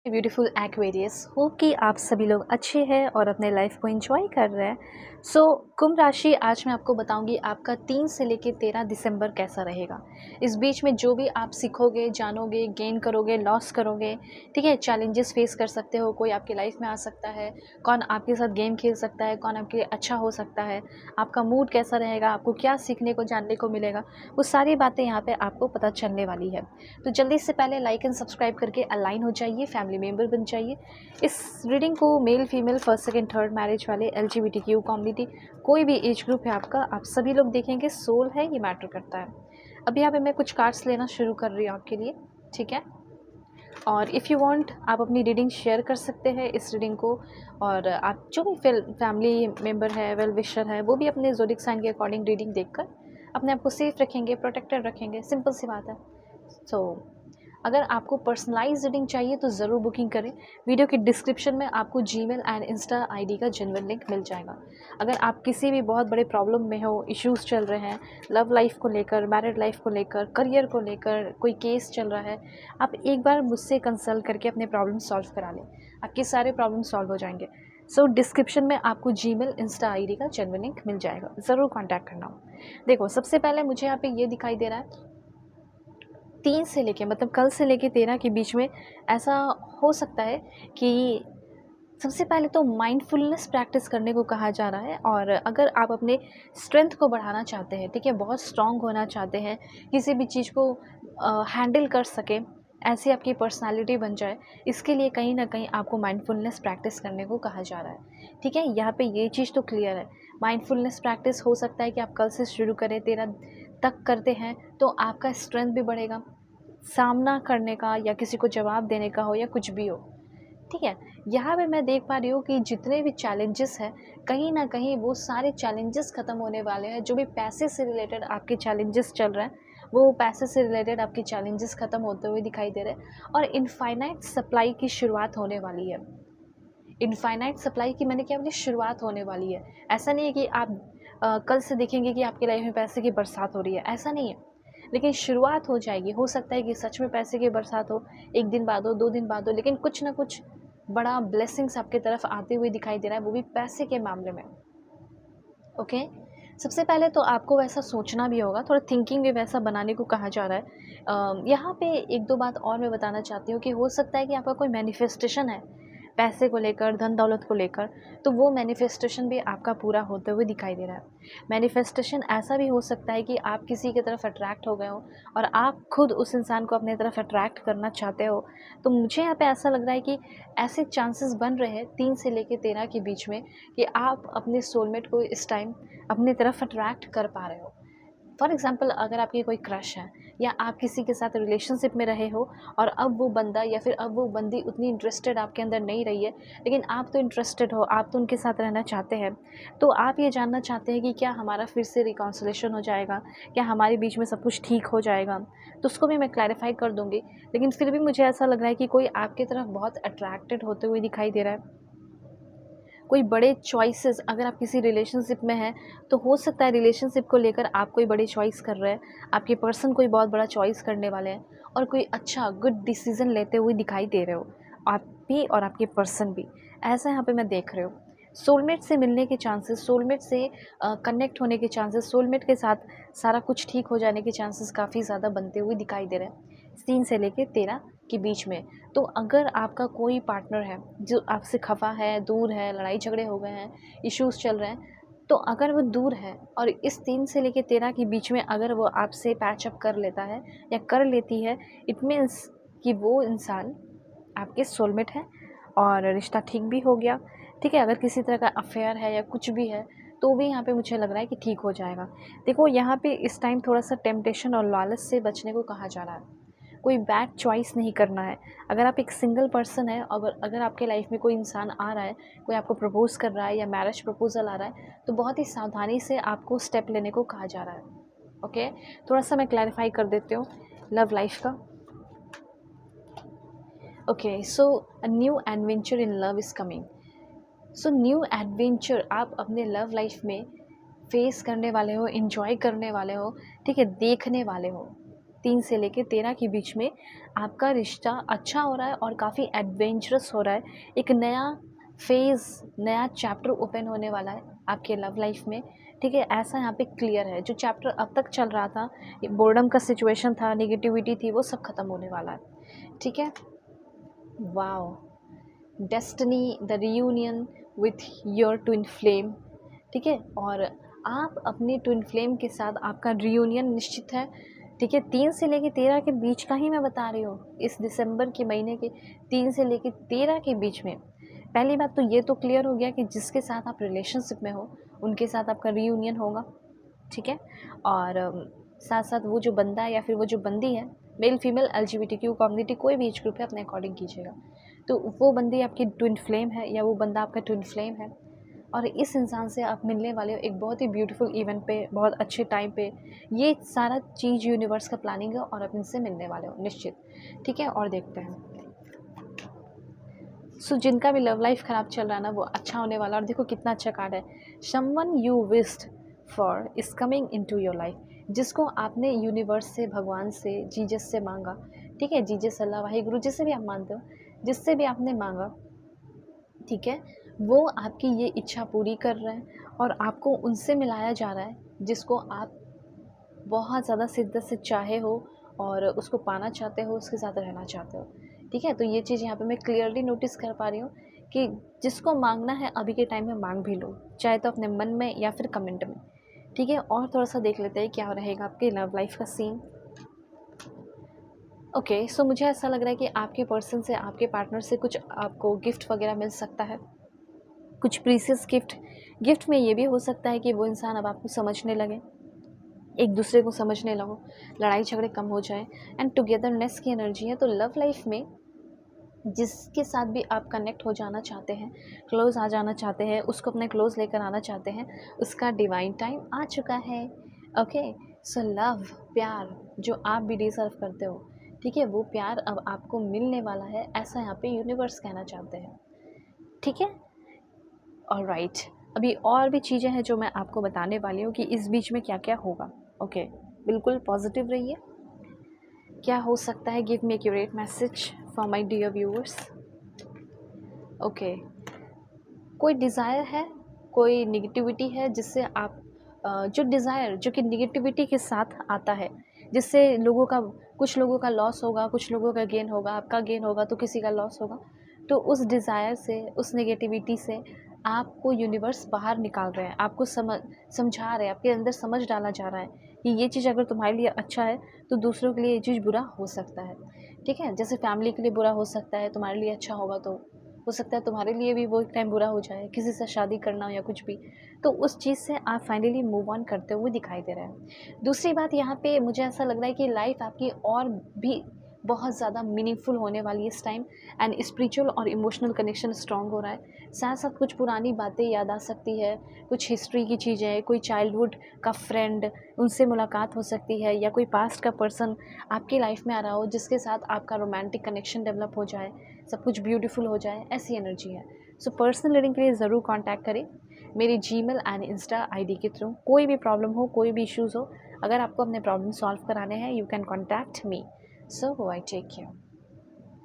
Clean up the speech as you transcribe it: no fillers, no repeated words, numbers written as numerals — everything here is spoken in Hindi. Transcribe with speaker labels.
Speaker 1: ब्यूटीफुल एक्वेरियस होप कि आप सभी लोग अच्छे हैं और अपने लाइफ को एंजॉय कर रहे हैं। सो कुंभ राशि, आज मैं आपको बताऊंगी आपका 3 से लेकर 13 दिसंबर कैसा रहेगा। इस बीच में जो भी आप सीखोगे, जानोगे, गेन करोगे, लॉस करोगे, ठीक है, चैलेंजेस फेस कर सकते हो, कोई आपकी लाइफ में आ सकता है, कौन आपके साथ गेम खेल सकता है, कौन आपके लिए अच्छा हो सकता है, आपका मूड कैसा रहेगा, आपको क्या सीखने को, जानने को मिलेगा, वो सारी बातें यहाँ पे आपको पता चलने वाली है। तो जल्दी से पहले लाइक एंड सब्सक्राइब करके अलाइन हो जाइए, फैमिली मेम्बर बन जाइए। इस रीडिंग को male female first second third marriage वाले, LGBTQ कम्युनिटी, कोई भी एज ग्रुप है आपका, आप सभी लोग देखेंगे। सोल है, ये मैटर करता है। अभी यहाँ पे मैं कुछ कार्ड्स लेना शुरू कर रही हूँ आपके लिए, ठीक है। और इफ़ यू वांट, आप अपनी रीडिंग शेयर कर सकते हैं इस रीडिंग को। और आप जो भी फैमिली मेम्बर है, वेल विशर है, वो भी अपने ज़ोडिक साइन के अकॉर्डिंग रीडिंग देखकर अपने आप को सेफ रखेंगे, प्रोटेक्टेड रखेंगे। सिंपल सी बात है। सो अगर आपको पर्सनलाइज रीडिंग चाहिए तो ज़रूर बुकिंग करें। वीडियो के डिस्क्रिप्शन में आपको जीमेल एंड इंस्टा आईडी का जेन्युइन लिंक मिल जाएगा। अगर आप किसी भी बहुत बड़े प्रॉब्लम में हो, इश्यूज़ चल रहे हैं, लव लाइफ को लेकर, मैरिड लाइफ को लेकर, करियर को लेकर, कोई केस चल रहा है, आप एक बार मुझसे कंसल्ट करके अपने प्रॉब्लम सॉल्व करा लें, आपके सारे प्रॉब्लम सॉल्व हो जाएंगे। सो डिस्क्रिप्शन में आपको जीमेल इंस्टा आईडी का जेन्युइन लिंक मिल जाएगा, ज़रूर कॉन्टैक्ट करना। देखो, सबसे पहले मुझे यहाँ पे ये दिखाई दे रहा है, 3 से लेके, मतलब कल से लेके 13 के बीच में ऐसा हो सकता है कि सबसे पहले तो माइंडफुलनेस प्रैक्टिस करने को कहा जा रहा है। और अगर आप अपने स्ट्रेंथ को बढ़ाना चाहते हैं, ठीक है, बहुत स्ट्रांग होना चाहते हैं, किसी भी चीज़ को हैंडल कर सकें, ऐसी आपकी पर्सनालिटी बन जाए, इसके लिए कहीं ना कहीं आपको माइंडफुलनेस प्रैक्टिस करने को कहा जा रहा है, ठीक है। यहाँ पे ये चीज़ तो क्लियर है। माइंडफुलनेस प्रैक्टिस हो सकता है कि आप कल से शुरू करें, 13 तक करते हैं तो आपका स्ट्रेंथ भी बढ़ेगा, सामना करने का या किसी को जवाब देने का हो या कुछ भी हो, ठीक है। यहाँ पे मैं देख पा रही हूँ कि जितने भी चैलेंजेस हैं, कहीं ना कहीं वो सारे चैलेंजेस ख़त्म होने वाले हैं। जो भी पैसे से रिलेटेड आपके चैलेंजेस चल रहे हैं, वो पैसे से रिलेटेड आपके चैलेंजेस ख़त्म होते हुए दिखाई दे रहे हैं। और इनफाइनाइट सप्लाई की शुरुआत होने वाली है। इनफाइनाइट सप्लाई की मैंने क्या बोली, शुरुआत होने वाली है। ऐसा नहीं है कि आप कल से देखेंगे कि आपकी लाइफ में पैसे की बरसात हो रही है, ऐसा नहीं है। लेकिन शुरुआत हो जाएगी। हो सकता है कि सच में पैसे की बरसात हो, 1 दिन बाद हो, 2 दिन बाद हो, लेकिन कुछ ना कुछ बड़ा ब्लेसिंग्स आपकी तरफ आते हुए दिखाई दे रहा है, वो भी पैसे के मामले में। ओके। सबसे पहले तो आपको वैसा सोचना भी होगा, थोड़ा थिंकिंग भी वैसा बनाने को कहा जा रहा है। यहाँ पे 1-2 बात और मैं बताना चाहती हूँ कि हो सकता है कि आपका कोई मैनिफेस्टेशन है पैसे को लेकर, धन दौलत को लेकर, तो वो मैनिफेस्टेशन भी आपका पूरा होते हुए दिखाई दे रहा है। मैनिफेस्टेशन ऐसा भी हो सकता है कि आप किसी की तरफ अट्रैक्ट हो गए हो और आप खुद उस इंसान को अपने तरफ अट्रैक्ट करना चाहते हो। तो मुझे यहाँ पे ऐसा लग रहा है कि ऐसे चांसेस बन रहे हैं 3 से लेकर 13 के बीच में कि आप अपने सोलमेट को इस टाइम अपनी तरफ अट्रैक्ट कर पा रहे हो। फॉर एग्ज़ाम्पल, अगर आपकी कोई क्रश है या आप किसी के साथ रिलेशनशिप में रहे हो और अब वो बंदा या फिर अब वो बंदी उतनी इंटरेस्टेड आपके अंदर नहीं रही है, लेकिन आप तो इंटरेस्टेड हो, आप तो उनके साथ रहना चाहते हैं, तो आप ये जानना चाहते हैं कि क्या हमारा फिर से रिकॉन्सिलेशन हो जाएगा, क्या हमारे बीच में सब कुछ ठीक हो जाएगा। तो उसको भी मैं क्लैरिफाई कर दूँगी। लेकिन फिर भी मुझे ऐसा लग रहा है कि कोई आपकी तरफ बहुत अट्रैक्टेड होते हुए दिखाई दे रहा है। कोई बड़े चॉइसेस, अगर आप किसी रिलेशनशिप में हैं तो हो सकता है रिलेशनशिप को लेकर आप कोई बड़ी चॉइस कर रहे हैं, आपके पर्सन कोई बहुत बड़ा चॉइस करने वाले हैं और कोई अच्छा गुड डिसीजन लेते हुए दिखाई दे रहे हो, आप भी और आपके पर्सन भी। ऐसा यहाँ पे मैं देख रही हूँ। सोलमेट से मिलने के चांसेस, सोलमेट से कनेक्ट होने के चांसेस, सोलमेट के साथ सारा कुछ ठीक हो जाने के चांसेस काफ़ी ज़्यादा बनते हुए दिखाई दे रहे हैं 3 से लेकर 13 के बीच में। तो अगर आपका कोई पार्टनर है जो आपसे खफा है, दूर है, लड़ाई झगड़े हो गए हैं, इश्यूज़ चल रहे हैं, तो अगर वो दूर है और इस 3 से लेके 13 के बीच में अगर वो आपसे पैच अप कर लेता है या कर लेती है, इट मीन्स कि वो इंसान आपके सोलमेट है और रिश्ता ठीक भी हो गया, ठीक है। अगर किसी तरह का अफेयर है या कुछ भी है, तो भी यहाँ पे मुझे लग रहा है कि ठीक हो जाएगा। देखो, यहाँ पे इस टाइम थोड़ा-सा टेम्पटेशन और लालच से बचने को कहा जा रहा है। कोई बैड चॉइस नहीं करना है। अगर आप एक सिंगल पर्सन हैं, अगर अगर आपके लाइफ में कोई इंसान आ रहा है, कोई आपको प्रपोज़ कर रहा है या मैरिज प्रपोज़ल आ रहा है, तो बहुत ही सावधानी से आपको स्टेप लेने को कहा जा रहा है। ओके? थोड़ा-सा मैं क्लैरिफ़ाई कर देती हूँ लव लाइफ़ का। Okay, so a new adventure in love is coming. So new adventure आप अपने लव लाइफ में फेस करने वाले हो, एंजॉय करने वाले हो, ठीक है, देखने वाले हो। 3 से लेके 13 के बीच में आपका रिश्ता अच्छा हो रहा है और काफ़ी एडवेंचरस हो रहा है। एक नया फ़ेज़, नया चैप्टर ओपन होने वाला है आपके लव लाइफ़ में, ठीक है? ऐसा यहाँ पे क्लियर है। जो चैप्टर अब तक चल रहा था, बोर्डम का सिचुएशन था, नेगेटिविटी थी, वो सब ख़त्म होने वाला है, ठीक है? Wow! Destiny, the reunion with your twin flame, ठीक है? और आप अपने ट्विन फ्लेम के साथ आपका रियूनियन निश्चित है, ठीक है? 3 से लेके 13 के बीच का ही मैं बता रही हूँ, इस दिसंबर के महीने के 3 से लेके 13 के बीच में। पहली बात तो ये तो क्लियर हो गया कि जिसके साथ आप रिलेशनशिप में हो, उनके साथ आपका रियूनियन होगा, ठीक है? और साथ-साथ वो जो बंदा या फिर वो जो बंदी है, मेल, फीमेल, एलजीबीटीक्यू कम्युनिटी, कोई भी एज ग्रुप है, अपने अकॉर्डिंग कीजिएगा। तो वो बंदी आपकी ट्विन फ्लेम है या वो बंदा आपका ट्विन फ्लेम है और इस इंसान से आप मिलने वाले हो एक बहुत ही ब्यूटीफुल इवेंट पे, बहुत अच्छे टाइम पे। ये सारा चीज़ यूनिवर्स का प्लानिंग है और आप इनसे मिलने वाले हो निश्चित, ठीक है? और देखते हैं। सो जिनका भी लव लाइफ ख़राब चल रहा है ना, वो अच्छा होने वाला है। और देखो कितना अच्छा कार्ड है, someone you wished for is coming into your life. जिसको आपने यूनिवर्स से, भगवान से, जीसस से मांगा, ठीक है? जीसस, अल्लाह, वाहिगुरु, जिससे भी आप मानते हो, जिससे भी आपने मांगा, ठीक है? वो आपकी ये इच्छा पूरी कर रहा है और आपको उनसे मिलाया जा रहा है जिसको आप बहुत ज़्यादा शिद्दत से चाहे हो और उसको पाना चाहते हो, उसके साथ रहना चाहते हो, ठीक है? तो ये चीज़ यहाँ पे मैं क्लियरली नोटिस कर पा रही हूँ कि जिसको मांगना है अभी के टाइम में मांग भी लो, चाहे तो अपने मन में या फिर कमेंट में, ठीक है? और थोड़ा सा देख लेते हैं क्या रहेगा आपके लव लाइफ का सीन। ओके, सो मुझे ऐसा लग रहा है कि आपके पर्सन से, आपके पार्टनर से कुछ आपको गिफ्ट वगैरह मिल सकता है, कुछ प्रीशियस गिफ्ट। गिफ्ट में ये भी हो सकता है कि वो इंसान अब आपको समझने लगे, एक दूसरे को समझने लगो, लड़ाई झगड़े कम हो जाए एंड टुगेदरनेस की एनर्जी है। तो लव लाइफ में जिसके साथ भी आप कनेक्ट हो जाना चाहते हैं, क्लोज़ आ जाना चाहते हैं, उसको अपने क्लोज़ लेकर आना चाहते हैं, उसका डिवाइन टाइम आ चुका है। ओके, सो लव, प्यार जो आप भी डिज़र्व करते हो, ठीक है? वो प्यार अब आपको मिलने वाला है, ऐसा यहाँ पे यूनिवर्स कहना चाहते हैं, ठीक है? ऑलराइट, अभी और भी चीज़ें हैं जो मैं आपको बताने वाली हूँ कि इस बीच में क्या-क्या होगा। ओके, बिल्कुल पॉजिटिव रहिए। क्या हो सकता है, give me accurate message for my dear viewers. Okay, कोई डिज़ायर है, कोई नेगेटिविटी है जिससे आप जो डिज़ायर जो कि नेगेटिविटी के साथ आता है, जिससे लोगों का, कुछ लोगों का लॉस होगा, कुछ लोगों का गेन होगा, आपका गेन होगा तो किसी का लॉस होगा। तो उस डिज़ायर से, उस नेगेटिविटी से आपको यूनिवर्स बाहर निकाल रहे हैं, आपको समझा रहे हैं, आपके अंदर समझ डाला जा रहा है कि ये चीज़ अगर तुम्हारे लिए अच्छा है तो दूसरों के लिए ये चीज़ बुरा हो सकता है, ठीक है? जैसे फैमिली के लिए बुरा हो सकता है, तुम्हारे लिए अच्छा होगा तो हो सकता है तुम्हारे लिए भी वो एक टाइम बुरा हो जाए, किसी से शादी करना हो या कुछ भी। तो उस चीज़ से आप फाइनली मूव ऑन करते हुए दिखाई दे रहे हैं। दूसरी बात यहाँ पे मुझे ऐसा लग रहा है कि लाइफ आपकी और भी बहुत ज़्यादा मीनिंगफुल होने वाली है इस टाइम एंड स्पिरिचुअल और इमोशनल कनेक्शन स्ट्रॉन्ग हो रहा है। साथ साथ कुछ पुरानी बातें याद आ सकती है, कुछ हिस्ट्री की चीज़ें, कोई चाइल्डहुड का फ्रेंड, उनसे मुलाकात हो सकती है या कोई पास्ट का पर्सन आपकी लाइफ में आ रहा हो जिसके साथ आपका रोमांटिक कनेक्शन डेवलप हो जाए, सब कुछ ब्यूटीफुल हो जाए, ऐसी एनर्जी है। सो पर्सनल रीडिंग के लिए ज़रूर कांटेक्ट करें मेरी जीमेल एंड इंस्टा आईडी के थ्रू। कोई भी प्रॉब्लम हो, कोई भी इश्यूज़ हो, अगर आपको अपने प्रॉब्लम सॉल्व कराने हैं, you can contact me. So I take care.